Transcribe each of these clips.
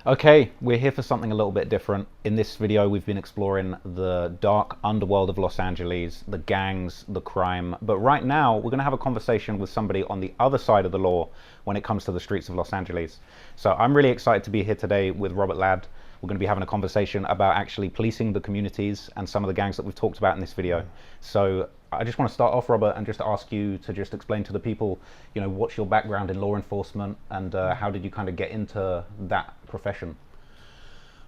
Okay, we're here for something a little bit different. In this video, we've been exploring the dark underworld of Los Angeles, the gangs, the crime. But right now, we're going to have a conversation with somebody on the other side of the law when it comes to the streets of Los Angeles. So I'm really excited to be here today with Robert Ladd. We're going to be having a conversation about actually policing the communities and some of the gangs that we've talked about in this video. So I just want to start off, Robert, and just ask you to just explain to the people, what's your background in law enforcement and how did you kind of get into that profession?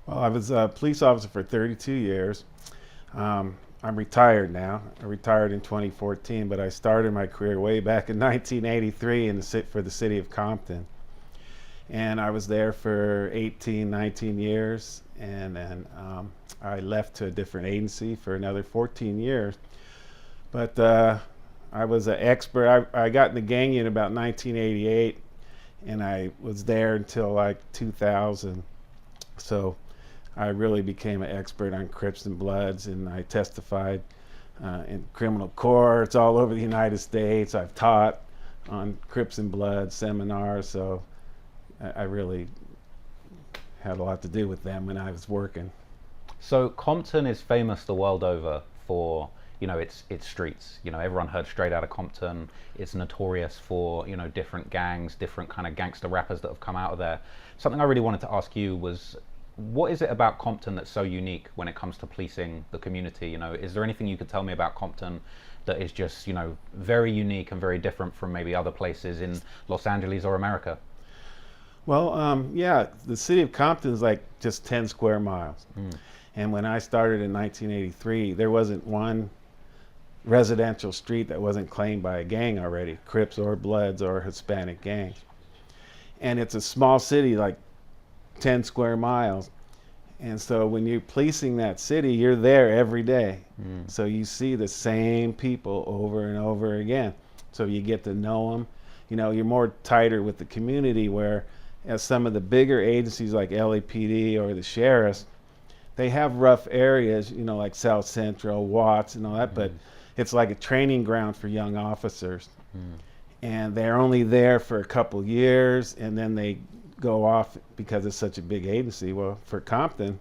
Well, I was a police officer for 32 years. I'm retired now. I retired in 2014, but I started my career way back in 1983 for the city of Compton. And I was there for 18, 19 years, and then I left to a different agency for another 14 years. But I was an expert. I got in the gang unit about 1988, and I was there until like 2000. So I really became an expert on Crips and Bloods, and I testified in criminal courts all over the United States. I've taught on Crips and Bloods seminars, so I really had a lot to do with them when I was working. So Compton is famous the world over for its streets. Everyone heard Straight Outta Compton. It's notorious for different gangs, different kind of gangster rappers that have come out of there. Something I really wanted to ask you was, what is it about Compton that's so unique when it comes to policing the community? Is there anything you could tell me about Compton that is just very unique and very different from maybe other places in Los Angeles or America? Well, yeah, the city of Compton is like just 10 square miles. And when I started in 1983, there wasn't one residential street that wasn't claimed by a gang already, Crips or Bloods or Hispanic gangs. And it's a small city, like 10 square miles. And so when you're policing that city, you're there every day. So you see the same people over and over again. So you get to know them. You're more tighter with the community, where as some of the bigger agencies like LAPD or the sheriffs, they have rough areas, like South Central, Watts and all that, but it's like a training ground for young officers. And they're only there for a couple years, and then they go off because it's such a big agency. Well, for Compton,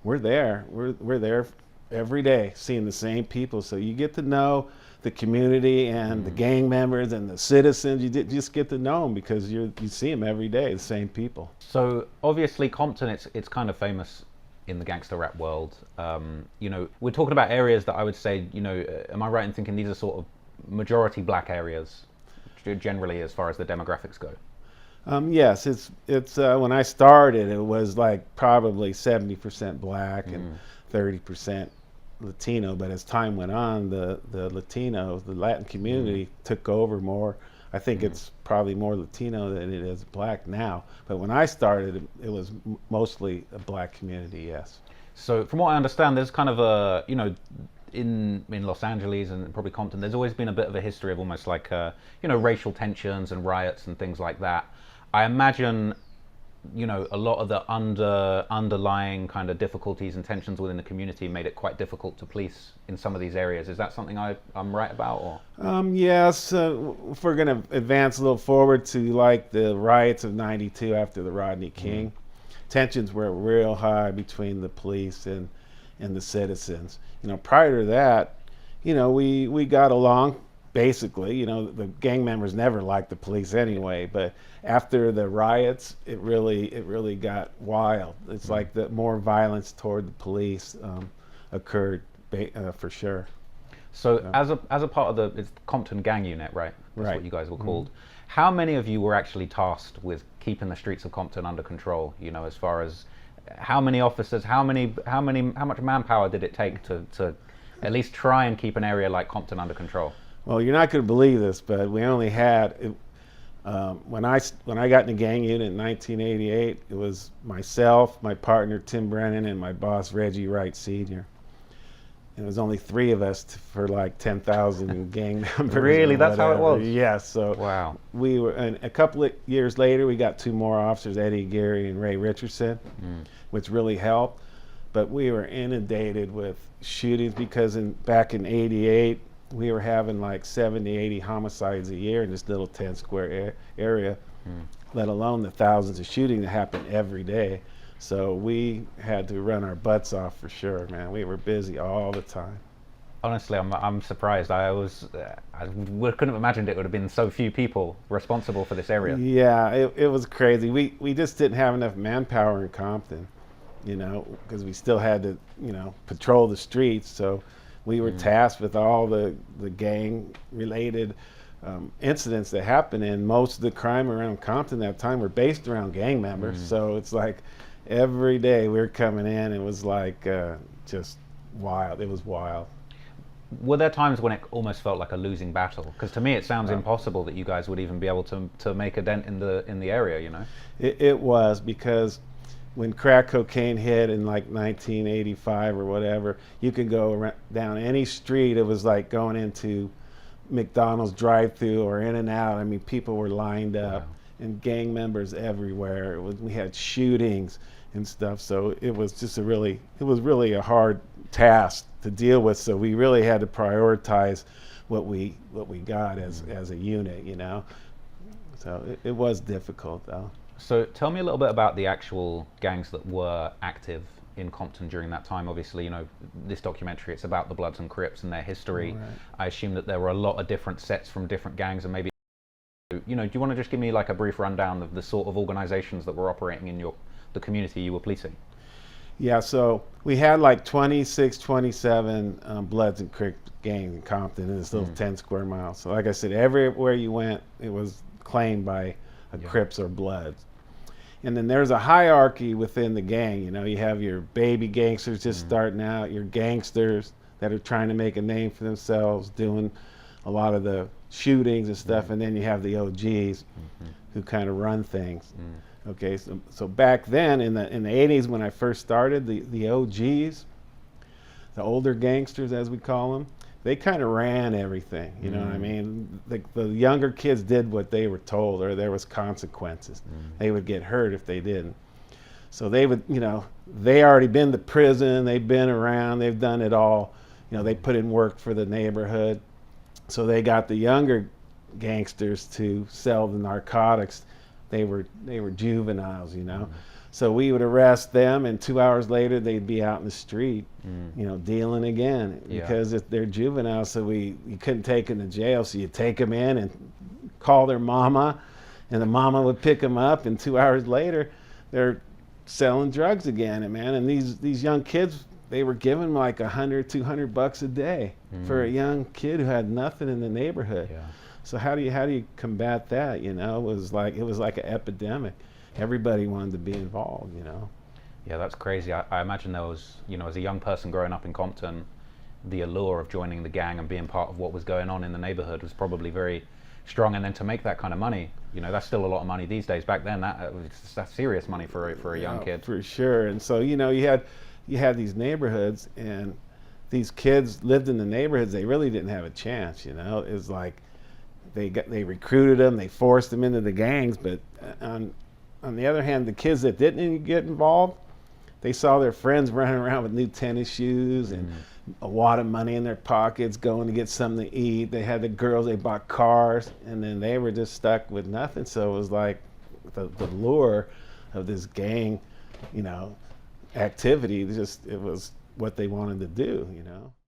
we're there. We're there every day, seeing the same people. So you get to know the community and the gang members and the citizens. You just get to know them because you see them every day, the same people. So obviously Compton, it's kind of famous in the gangster rap world. We're talking about areas that I would say, am I right in thinking these are sort of majority black areas, generally, as far as the demographics go? Yes, it's when I started, it was like probably 70% black and 30% Latino, but as time went on, the Latino, the Latin community took over more. I think it's probably more Latino than it is black now. But when I started, it was mostly a black community, yes. So from what I understand, there's kind of a, in Los Angeles and probably Compton, there's always been a bit of a history of almost like, racial tensions and riots and things like that. I imagine a lot of the underlying kind of difficulties and tensions within the community made it quite difficult to police in some of these areas. Is that something I'm right about? Or yes, if we're going to advance a little forward to like the riots of '92 after the Rodney King, tensions were real high between the police and the citizens. Prior to that, we got along. Basically, the gang members never liked the police anyway, but after the riots, it really got wild. It's like the more violence toward the police occurred for sure. So as a part of it's Compton gang unit, right? That's Right. what you guys were called. How many of you were actually tasked with keeping the streets of Compton under control? As far as how many officers, how much manpower did it take to at least try and keep an area like Compton under control? Well, you're not going to believe this, but we only had, when I got in the gang unit in 1988, it was myself, my partner Tim Brennan, and my boss Reggie Wright Sr. And it was only 3 of us for like 10,000 gang members. Really? That's how it was? Yes. So wow. We were, and a couple of years later, we got 2 more officers, Eddie Geary and Ray Richardson, which really helped. But we were inundated with shootings because back in '88, we were having like 70, 80 homicides a year in this little 10 square area. let alone the thousands of shootings that happen every day. So we had to run our butts off for sure, man. We were busy all the time. Honestly, I'm surprised. Couldn't have imagined it would have been so few people responsible for this area. Yeah, it was crazy. We just didn't have enough manpower in Compton, because we still had to, patrol the streets. So we were tasked with all the gang related incidents that happened, and most of the crime around Compton at that time were based around gang members. So it's like every day we were coming in. It was like just wild. It was wild. Were there times when it almost felt like a losing battle? Because to me, it sounds impossible that you guys would even be able to make a dent in the area. It was, because when crack cocaine hit in like 1985 or whatever, you could go down any street. It was like going into McDonald's drive-thru or In-N-Out. I mean, people were lined up, and gang members everywhere. We had shootings and stuff. So it was really a hard task to deal with. So we really had to prioritize what we got as a unit, So it was difficult, though. So tell me a little bit about the actual gangs that were active in Compton during that time. Obviously, this documentary, it's about the Bloods and Crips and their history. Right. I assume that there were a lot of different sets from different gangs, and maybe, do you want to just give me like a brief rundown of the sort of organizations that were operating in the community you were policing? Yeah, so we had like 26, 27 Bloods and Crips gangs in Compton in this little 10 square miles. So like I said, everywhere you went, it was claimed by a Crips or Bloods. And then there's a hierarchy within the gang. You have your baby gangsters just starting out, your gangsters that are trying to make a name for themselves, doing a lot of the shootings and stuff, and then you have the OGs who kind of run things. Okay, so back then in the 80s when I first started, the OGs, the older gangsters as we call them, they kind of ran everything. You know what I mean? The younger kids did what they were told, or there was consequences. They would get hurt if they didn't. So they would, they already been to prison, they've been around, they've done it all. They put in work for the neighborhood. So they got the younger gangsters to sell the narcotics. They were juveniles, So we would arrest them, and 2 hours later they'd be out in the street, dealing again, because if they're juveniles. So you couldn't take them to jail, so you take them in and call their mama, and the mama would pick them up, and 2 hours later they're selling drugs again. And these young kids, they were given like $100, $200 a day for a young kid who had nothing in the neighborhood. So how do you combat that? It was like an epidemic. Everybody wanted to be involved. Yeah, that's crazy. I imagine there was, as a young person growing up in Compton, the allure of joining the gang and being part of what was going on in the neighborhood was probably very strong. And then to make that kind of money, that's still a lot of money these days. Back then, that's serious money for a young kid. For sure. And so you had these neighborhoods, and these kids lived in the neighborhoods. They really didn't have a chance. It was like they recruited them, they forced them into the gangs. But on the other hand, the kids that didn't get involved, they saw their friends running around with new tennis shoes and a wad of money in their pockets, going to get something to eat. They had the girls, they bought cars, and then they were just stuck with nothing. So it was like the lure of this gang, activity. It was what they wanted to do.